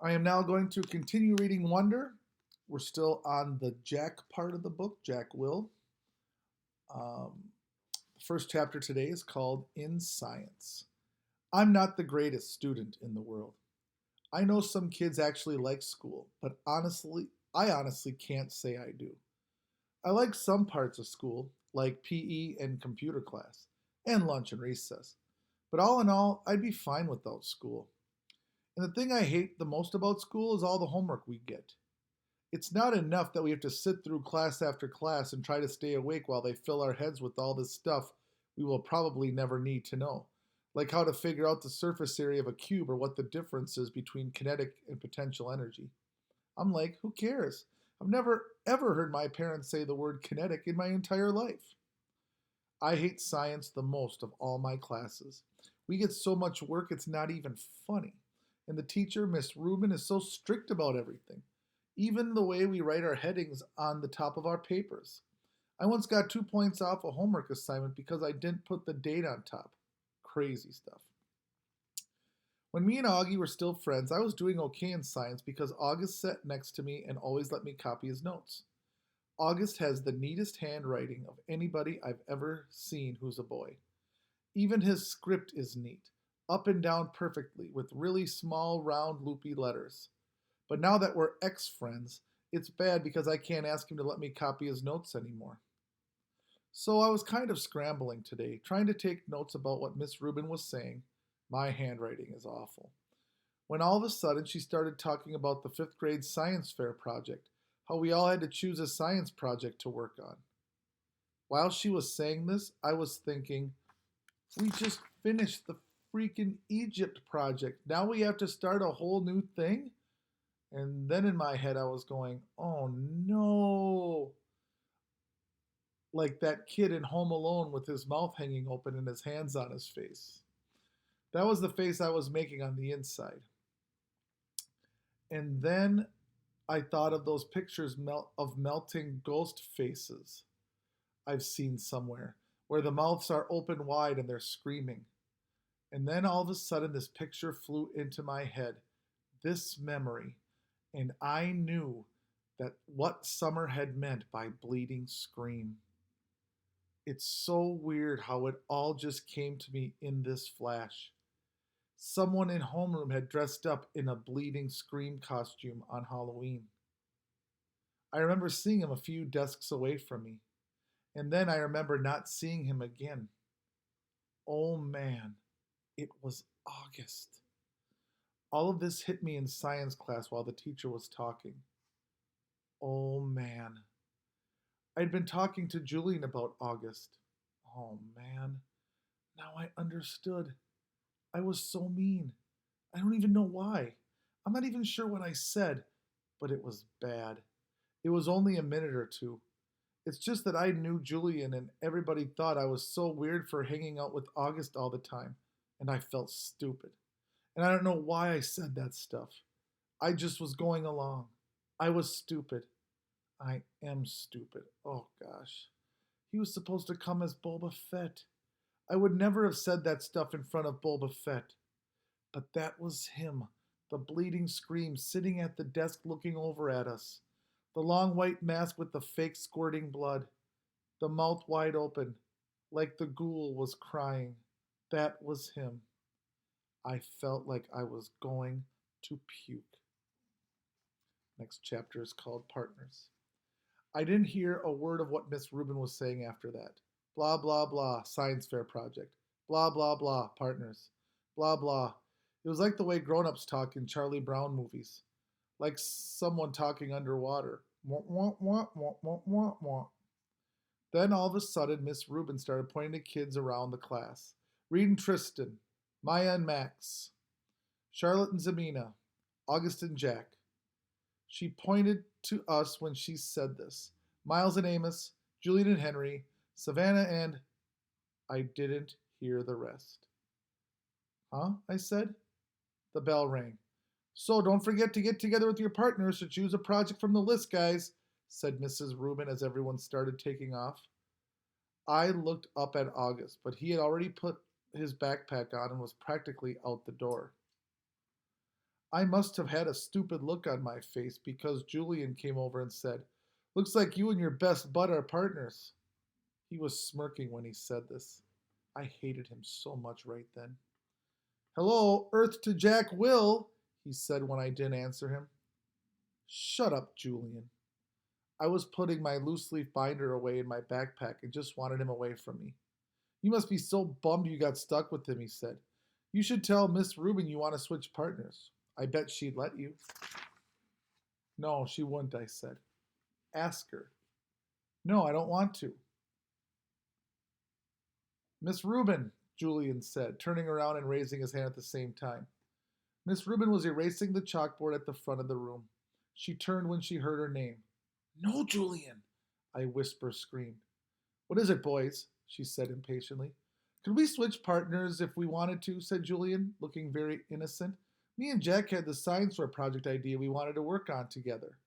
I am now going to continue reading Wonder. We're still on the Jack part of the book, Jack Will. Um, the first chapter today is called In Science. I'm not the greatest student in the world. I know some kids actually like school, but I honestly can't say I do. I like some parts of school, like PE and computer class, and lunch and recess. But all in all, I'd be fine without school. And the thing I hate the most about school is all the homework we get. It's not enough that we have to sit through class after class and try to stay awake while they fill our heads with all this stuff we will probably never need to know, like how to figure out the surface area of a cube or what the difference is between kinetic and potential energy. I'm like, who cares? I've never ever heard my parents say the word kinetic in my entire life. I hate science the most of all my classes. We get so much work it's not even funny. And the teacher, Miss Rubin, is so strict about everything, even the way we write our headings on the top of our papers. I once got 2 points off a homework assignment because I didn't put the date on top. Crazy stuff. When me and Augie were still friends, I was doing okay in science because August sat next to me and always let me copy his notes. August has the neatest handwriting of anybody I've ever seen who's a boy. Even his script is neat, up and down perfectly, with really small, round, loopy letters. But now that we're ex friends, it's bad because I can't ask him to let me copy his notes anymore. So I was kind of scrambling today, trying to take notes about what Miss Rubin was saying. My handwriting is awful. When all of a sudden she started talking about the fifth grade science fair project, how we all had to choose a science project to work on. While she was saying this, I was thinking, we just finished the freaking Egypt project. Now we have to start a whole new thing? And then in my head, I was going, oh no. Like that kid in Home Alone with his mouth hanging open and his hands on his face. That was the face I was making on the inside. And then I thought of those pictures of melting ghost faces I've seen somewhere, where the mouths are open wide and they're screaming. And then all of a sudden, this picture flew into my head, this memory, and I knew that what summer had meant by bleeding scream. It's so weird how it all just came to me in this flash. Someone in homeroom had dressed up in a bleeding scream costume on Halloween. I remember seeing him a few desks away from me, and then I remember not seeing him again. Oh man, it was August. All of this hit me in science class while the teacher was talking. Oh man. I'd been talking to Julian about August. Oh man. Now I understood. I was so mean. I don't even know why. I'm not even sure what I said, but it was bad. It was only a minute or two. It's just that I knew Julian and everybody thought I was so weird for hanging out with August all the time, and I felt stupid. And I don't know why I said that stuff. I just was going along. I was stupid. I am stupid. Oh gosh. He was supposed to come as Boba Fett. I would never have said that stuff in front of Boba Fett. But that was him, the bleeding scream sitting at the desk looking over at us. The long white mask with the fake squirting blood. The mouth wide open, like the ghoul was crying. That was him. I felt like I was going to puke. Next chapter is called Partners. I didn't hear a word of what Miss Rubin was saying after that. Blah, blah, blah, science fair project. Blah, blah, blah, partners. Blah, blah. It was like the way grown ups talk in Charlie Brown movies. Like someone talking underwater. Wah, wah, wah, wah, wah, wah, wah. Then all of a sudden, Miss Rubin started pointing to kids around the class. Reed and Tristan, Maya and Max, Charlotte and Zamina, August and Jack. She pointed to us when she said this. Miles and Amos, Julian and Henry, Savannah and... I didn't hear the rest. Huh? I said. The bell rang. So don't forget to get together with your partners to choose a project from the list, guys, said Mrs. Rubin as everyone started taking off. I looked up at August, but he had already put his backpack on and was practically out the door. I must have had a stupid look on my face because Julian came over and said, "Looks like you and your best bud are partners." He was smirking when he said this. I hated him so much right then. "Hello, Earth to Jack Will," he said when I didn't answer him. "Shut up, Julian." I was putting my loose leaf binder away in my backpack and just wanted him away from me. "You must be so bummed you got stuck with him," he said. "You should tell Miss Rubin you want to switch partners. I bet she'd let you." "No, she wouldn't," I said. "Ask her." "No, I don't want to." "Miss Rubin," Julian said, turning around and raising his hand at the same time. Miss Rubin was erasing the chalkboard at the front of the room. She turned when she heard her name. "No, Julian," I whisper screamed. "What is it, boys?" she said impatiently. "Could we switch partners if we wanted to?" said Julian, looking very innocent. "Me and Jack had the science fair project idea we wanted to work on together."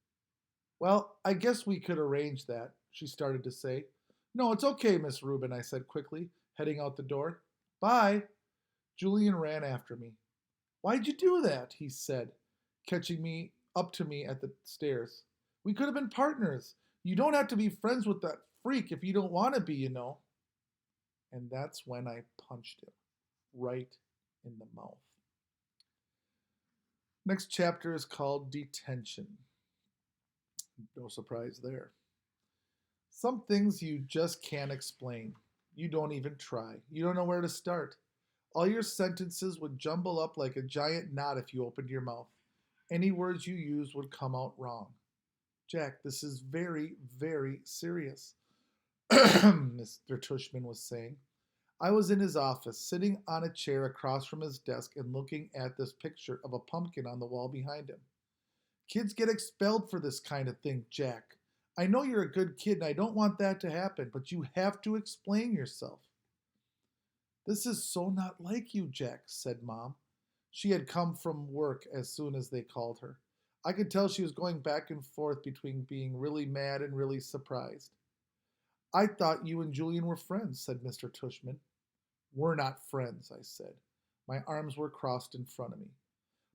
"Well, I guess we could arrange that," she started to say. "No, it's okay, Miss Rubin," I said quickly, heading out the door. "Bye." Julian ran after me. "Why'd you do that?" he said, catching me up to me at the stairs. "We could have been partners. You don't have to be friends with that freak if you don't want to be, you know." And that's when I punched him right in the mouth. Next chapter is called Detention. No surprise there. Some things you just can't explain. You don't even try. You don't know where to start. All your sentences would jumble up like a giant knot if you opened your mouth. Any words you used would come out wrong. "Jack, this is very, very serious," Mr. Tushman was saying. I was in his office, sitting on a chair across from his desk and looking at this picture of a pumpkin on the wall behind him. "Kids get expelled for this kind of thing, Jack. I know you're a good kid and I don't want that to happen, but you have to explain yourself." "This is so not like you, Jack," said Mom. She had come from work as soon as they called her. I could tell she was going back and forth between being really mad and really surprised. "I thought you and Julian were friends," said Mr. Tushman. "We're not friends," I said. My arms were crossed in front of me.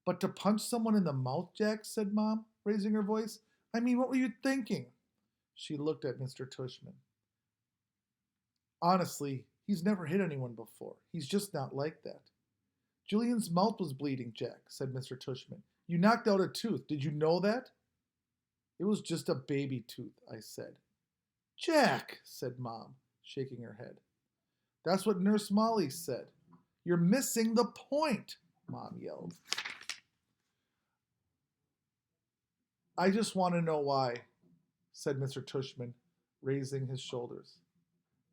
"But to punch someone in the mouth, Jack," said Mom, raising her voice. "I mean, what were you thinking?" She looked at Mr. Tushman. "Honestly, he's never hit anyone before. He's just not like that." "Julian's mouth was bleeding, Jack," said Mr. Tushman. "You knocked out a tooth. Did you know that?" "It was just a baby tooth," I said. "Jack," said Mom, shaking her head. "That's what Nurse Molly said." "You're missing the point," Mom yelled. "I just want to know why," said Mr. Tushman, raising his shoulders.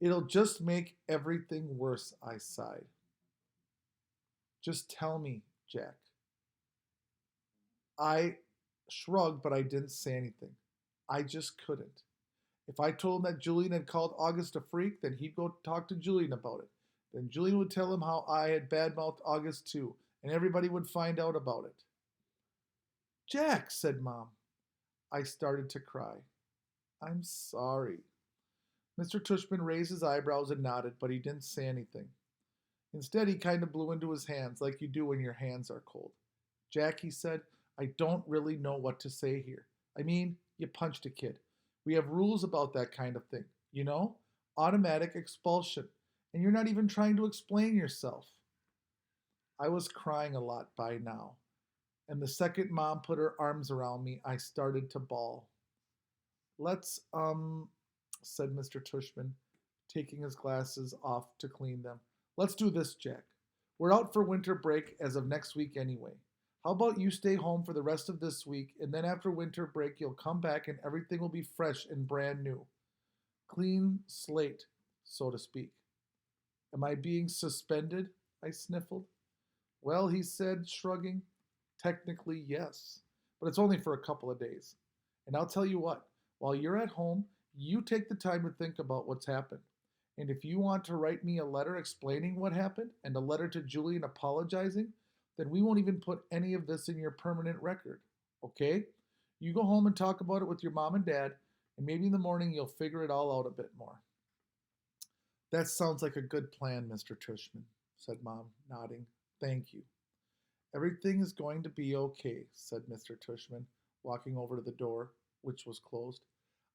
"It'll just make everything worse," I sighed. "Just tell me, Jack." I shrugged, but I didn't say anything. I just couldn't. If I told him that Julian had called August a freak, then he'd go talk to Julian about it. Then Julian would tell him how I had badmouthed August too, and everybody would find out about it. "Jack," said Mom. I started to cry. "I'm sorry." Mr. Tushman raised his eyebrows and nodded, but he didn't say anything. Instead, he kind of blew into his hands like you do when your hands are cold. "Jack," he said, "I don't really know what to say here. I mean, you punched a kid. We have rules about that kind of thing. You know? Automatic expulsion. And you're not even trying to explain yourself." I was crying a lot by now, and the second Mom put her arms around me, I started to bawl. "Let's, said Mr. Tushman, taking his glasses off to clean them. "Let's do this, Jack. We're out for winter break as of next week anyway. How about you stay home for the rest of this week, and then after winter break, you'll come back and everything will be fresh and brand new. Clean slate, so to speak." "Am I being suspended?" I sniffled. "Well," he said, shrugging, "technically, yes. But it's only for a couple of days. And I'll tell you what, while you're at home, you take the time to think about what's happened. And if you want to write me a letter explaining what happened and a letter to Julian apologizing, then we won't even put any of this in your permanent record. Okay? You go home and talk about it with your mom and dad, and maybe in the morning you'll figure it all out a bit more." "That sounds like a good plan, Mr. Tushman," said Mom, nodding. "Thank you." Everything is going to be okay, said Mr. Tushman, walking over to the door, which was closed.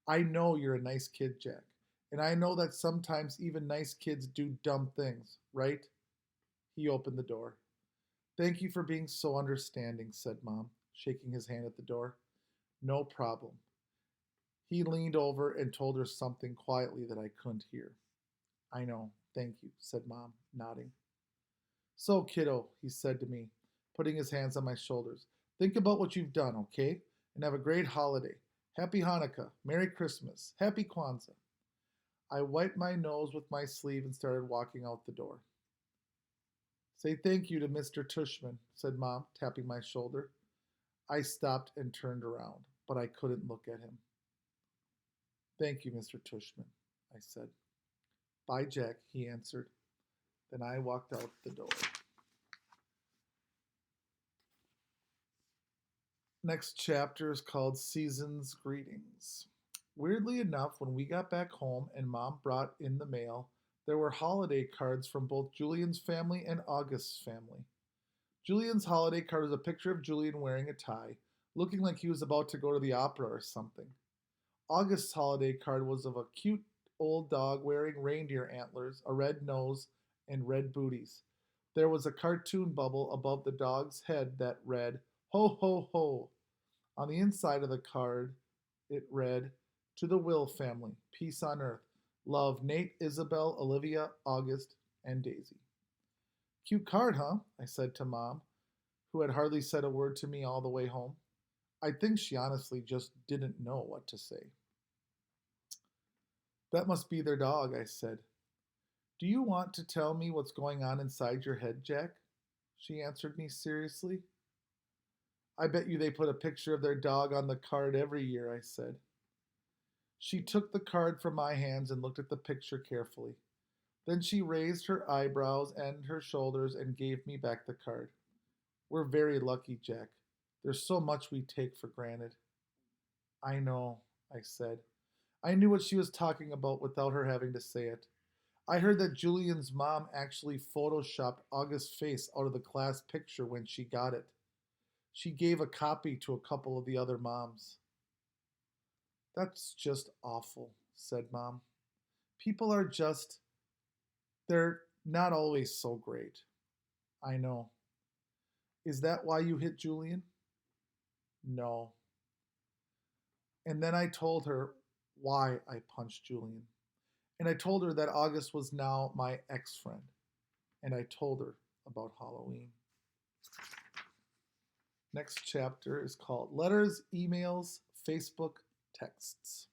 I know you're a nice kid, Jack, and I know that sometimes even nice kids do dumb things, right? He opened the door. Thank you for being so understanding, said Mom, shaking his hand at the door. No problem. He leaned over and told her something quietly that I couldn't hear. I know, thank you, said Mom, nodding. So, kiddo, he said to me, putting his hands on my shoulders, think about what you've done, okay? And have a great holiday. Happy Hanukkah, Merry Christmas, Happy Kwanzaa. I wiped my nose with my sleeve and started walking out the door. Say thank you to Mr. Tushman, said Mom, tapping my shoulder. I stopped and turned around, but I couldn't look at him. Thank you, Mr. Tushman, I said. Bye, Jack, he answered. Then I walked out the door. Next chapter is called Season's Greetings. Weirdly enough, when we got back home and Mom brought in the mail, there were holiday cards from both Julian's family and August's family. Julian's holiday card was a picture of Julian wearing a tie, looking like he was about to go to the opera or something. August's holiday card was of a cute old dog wearing reindeer antlers, a red nose, and red booties. There was a cartoon bubble above the dog's head that read, Ho, ho, ho. On the inside of the card, it read, To the Will family, peace on earth. Love, Nate, Isabel, Olivia, August, and Daisy. Cute card, huh? I said to Mom, who had hardly said a word to me all the way home. I think she honestly just didn't know what to say. That must be their dog, I said. Do you want to tell me what's going on inside your head, Jack? She answered me seriously. I bet you they put a picture of their dog on the card every year, I said. She took the card from my hands and looked at the picture carefully. Then she raised her eyebrows and her shoulders and gave me back the card. We're very lucky, Jack. There's so much we take for granted. I know, I said. I knew what she was talking about without her having to say it. I heard that Julian's mom actually photoshopped August's face out of the class picture when she got it. She gave a copy to a couple of the other moms. That's just awful, said Mom. People are just, they're not always so great. I know. Is that why you hit Julian? No. And then I told her why I punched Julian. And I told her that August was now my ex-friend. And I told her about Halloween. Next chapter is called Letters, Emails, Facebook, Texts.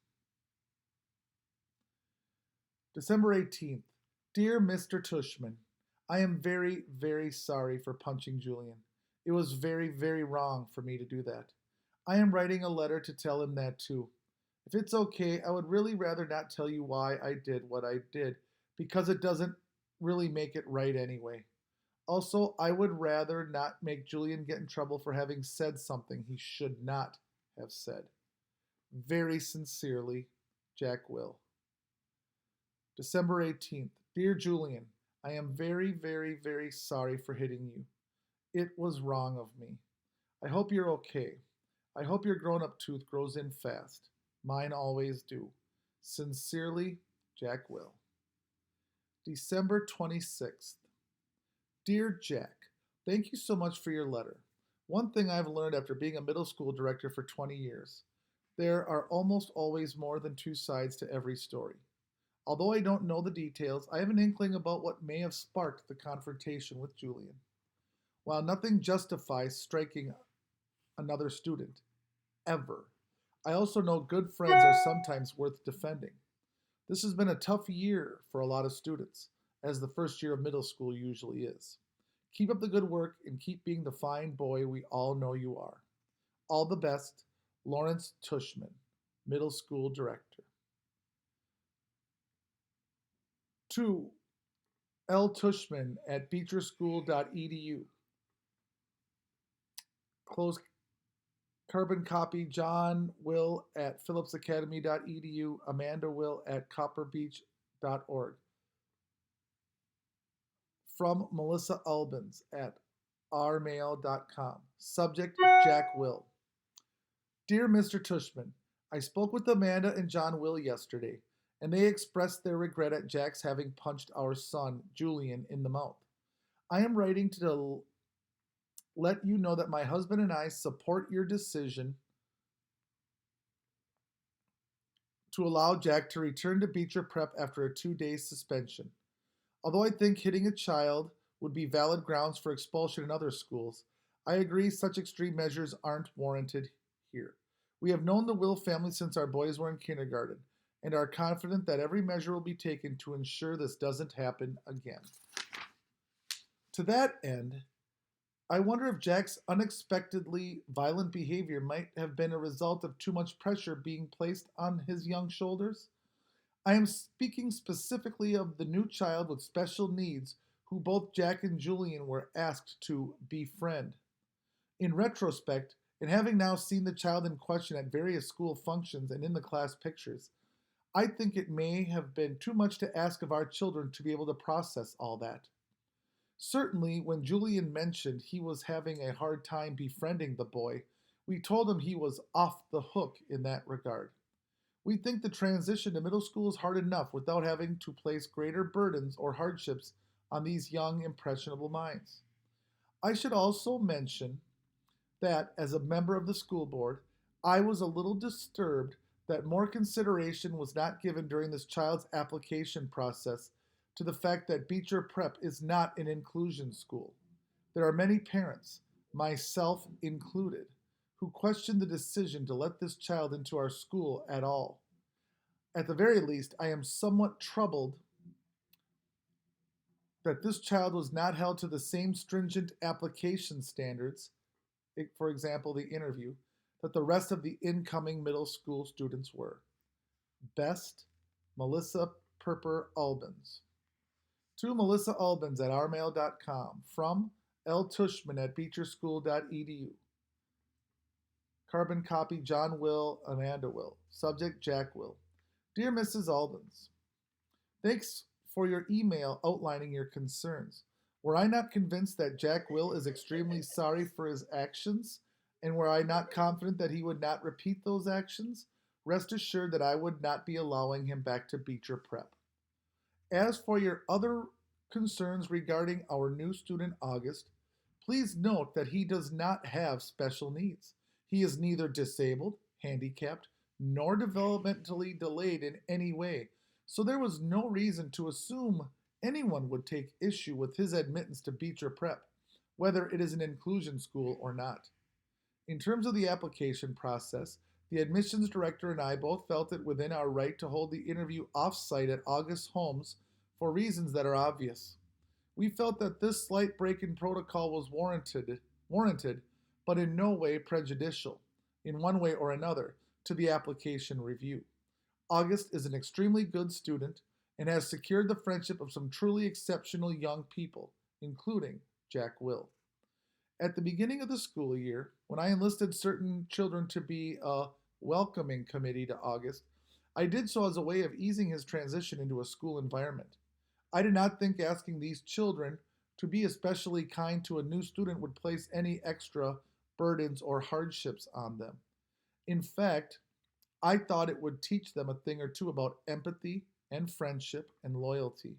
December 18th. Dear Mr. Tushman, I am very, very sorry for punching Julian. It was very, very wrong for me to do that. I am writing a letter to tell him that too. If it's okay, I would really rather not tell you why I did what I did, because it doesn't really make it right anyway. Also, I would rather not make Julian get in trouble for having said something he should not have said. Very sincerely, Jack Will. December 18th. Dear Julian, I am very, very, very sorry for hitting you. It was wrong of me. I hope you're okay. I hope your grown-up tooth grows in fast. Mine always do. Sincerely, Jack Will. December 26th. Dear Jack, thank you so much for your letter. One thing I've learned after being a middle school director for 20 years. There are almost always more than two sides to every story. Although I don't know the details, I have an inkling about what may have sparked the confrontation with Julian. While nothing justifies striking another student, ever, I also know good friends are sometimes worth defending. This has been a tough year for a lot of students, as the first year of middle school usually is. Keep up the good work and keep being the fine boy we all know you are. All the best, Lawrence Tushman, Middle School Director. To L. Tushman at beecherschool.edu. Close carbon copy John Will at phillipsacademy.edu, Amanda Will at copperbeach.org. From Melissa Albans at rmail.com. Subject Jack Will. Dear Mr. Tushman, I spoke with Amanda and John Will yesterday, and they expressed their regret at Jack's having punched our son, Julian, in the mouth. I am writing to let you know that my husband and I support your decision to allow Jack to return to Beecher Prep after a 2-day suspension. Although I think hitting a child would be valid grounds for expulsion in other schools, I agree such extreme measures aren't warranted here. We have known the Will family since our boys were in kindergarten and are confident that every measure will be taken to ensure this doesn't happen again. To that end, I wonder if Jack's unexpectedly violent behavior might have been a result of too much pressure being placed on his young shoulders. I am speaking specifically of the new child with special needs who both Jack and Julian were asked to befriend. In retrospect, and having now seen the child in question at various school functions and in the class pictures, I think it may have been too much to ask of our children to be able to process all that. Certainly, when Julian mentioned he was having a hard time befriending the boy, we told him he was off the hook in that regard. We think the transition to middle school is hard enough without having to place greater burdens or hardships on these young, impressionable minds. I should also mention that, as a member of the school board, I was a little disturbed that more consideration was not given during this child's application process to the fact that Beecher Prep is not an inclusion school. There are many parents, myself included, who question the decision to let this child into our school at all. At the very least, I am somewhat troubled that this child was not held to the same stringent application standards, for example, the interview, that the rest of the incoming middle school students were. Best, Melissa Perper Albans. To Melissa Albans at rmail.com. From L. Tushman at beecherschool.edu. Carbon copy John Will, Amanda Will. Subject Jack Will. Dear Mrs. Albans, thanks for your email outlining your concerns. Were I not convinced that Jack Will is extremely sorry for his actions, and were I not confident that he would not repeat those actions, rest assured that I would not be allowing him back to Beecher Prep. As for your other concerns regarding our new student August, please note that he does not have special needs. He is neither disabled, handicapped, nor developmentally delayed in any way, so there was no reason to assume anyone would take issue with his admittance to Beecher Prep, whether it is an inclusion school or not. In terms of the application process, the admissions director and I both felt it within our right to hold the interview off-site at August's homes for reasons that are obvious. We felt that this slight break in protocol was warranted, but in no way prejudicial, in one way or another, to the application review. August is an extremely good student and has secured the friendship of some truly exceptional young people, including Jack Will. At the beginning of the school year, when I enlisted certain children to be a welcoming committee to August, I did so as a way of easing his transition into a school environment. I did not think asking these children to be especially kind to a new student would place any extra burdens or hardships on them. In fact, I thought it would teach them a thing or two about empathy and friendship and loyalty.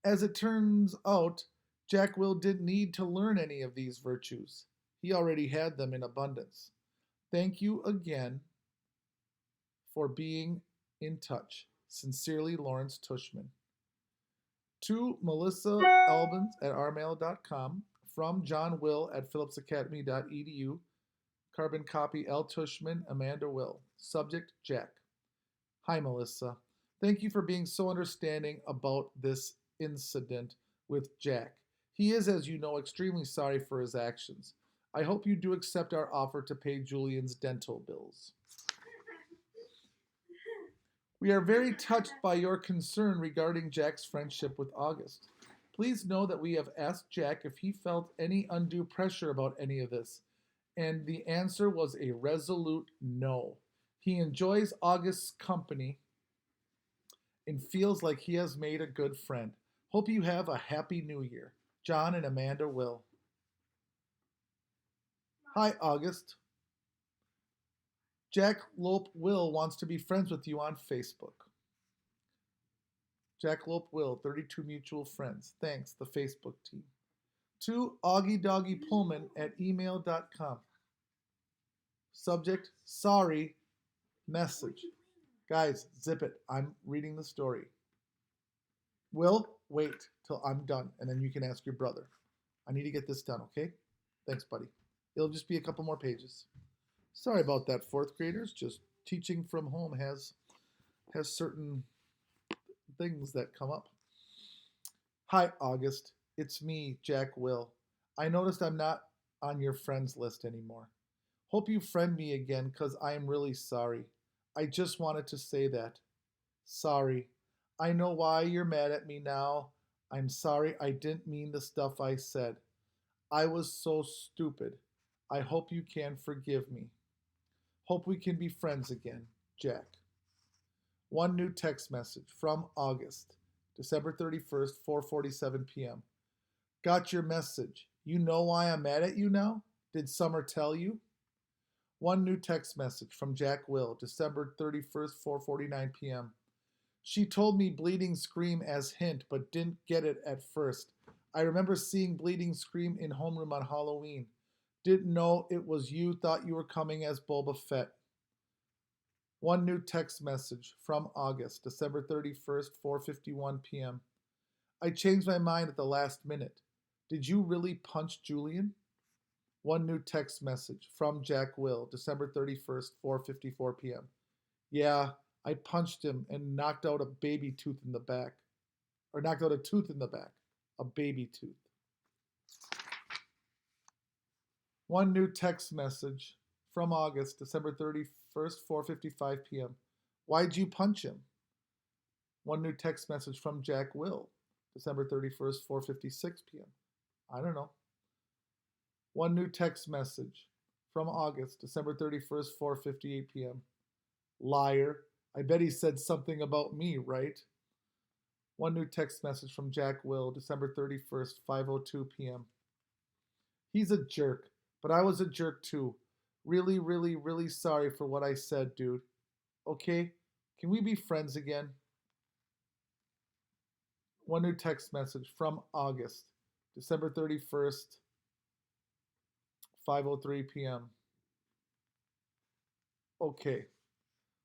As it turns out, Jack Will didn't need to learn any of these virtues. He already had them in abundance. Thank you again for being in touch. Sincerely, Lawrence Tushman. To Melissa Albans at rmail.com. From John Will at phillipsacademy.edu. Carbon copy L. Tushman, Amanda Will. Subject Jack. Hi, Melissa. Thank you for being so understanding about this incident with Jack. He is, as you know, extremely sorry for his actions. I hope you do accept our offer to pay Julian's dental bills. We are very touched by your concern regarding Jack's friendship with August. Please know that we have asked Jack if he felt any undue pressure about any of this, and the answer was a resolute no. He enjoys August's company and feels like he has made a good friend. Hope you have a happy new year. John and Amanda Will. Hi, August. Jack Lope Will wants to be friends with you on Facebook. Jack Lope Will, 32 mutual friends. Thanks, the Facebook team. To Augie Doggy Pullman at email.com. Subject, sorry, message. Guys, zip it. I'm reading the story. Will, wait till I'm done, and then you can ask your brother. I need to get this done, okay? Thanks, buddy. It'll just be a couple more pages. Sorry about that, fourth graders. Just teaching from home has certain things that come up. Hi, August. It's me, Jack Will. I noticed I'm not on your friends list anymore. Hope you friend me again, cause I am really sorry. I just wanted to say that. Sorry. I know why you're mad at me now. I'm sorry I didn't mean the stuff I said. I was so stupid. I hope you can forgive me. Hope we can be friends again, Jack. One new text message from August, December 31st, 4:47 p.m. Got your message. You know why I'm mad at you now? Did Summer tell you? One new text message from Jack Will, December 31st, 4:49 p.m. She told me Bleeding Scream as hint, but didn't get it at first. I remember seeing Bleeding Scream in homeroom on Halloween. Didn't know it was you, thought you were coming as Boba Fett. One new text message from August, December 31st, 4:51 p.m. I changed my mind at the last minute. Did you really punch Julian? One new text message from Jack Will, December 31st, 4:54 p.m. Yeah, I punched him and knocked out a baby tooth in the back. Or knocked out a tooth in the back. A baby tooth. One new text message from August, December 31st, 4:55 p.m. Why'd you punch him? One new text message from Jack Will, December 31st, 4:56 p.m. I don't know. One new text message from August, December 31st, 4:58 p.m. Liar. I bet he said something about me, right? One new text message from Jack Will, December 31st, 5:02 p.m. He's a jerk, but I was a jerk too. Really, really, really sorry for what I said, dude. Okay? Can we be friends again? One new text message from August, December 31st, 5:03 p.m. Okay.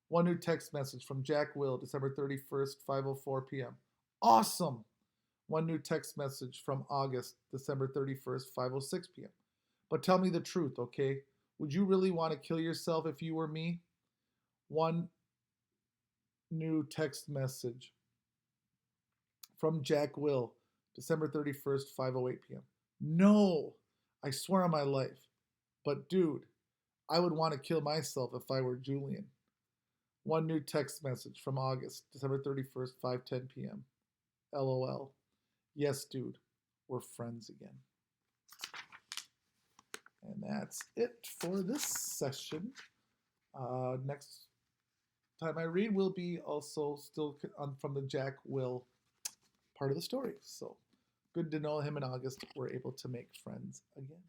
One new text message from Jack Will, December 31st, 5:04 p.m. Awesome! One new text message from August, December 31st, 5:06 p.m. But tell me the truth, okay? Would you really want to kill yourself if you were me? One new text message from Jack Will, December 31st, 5:08 p.m. No! I swear on my life. But dude, I would want to kill myself if I were Julian. One new text message from August, December 31st, 5:10 p.m. LOL. Yes, dude, we're friends again. And that's it for this session. Next time I read will be also still from the Jack Will part of the story. So good to know him and August were able to make friends again.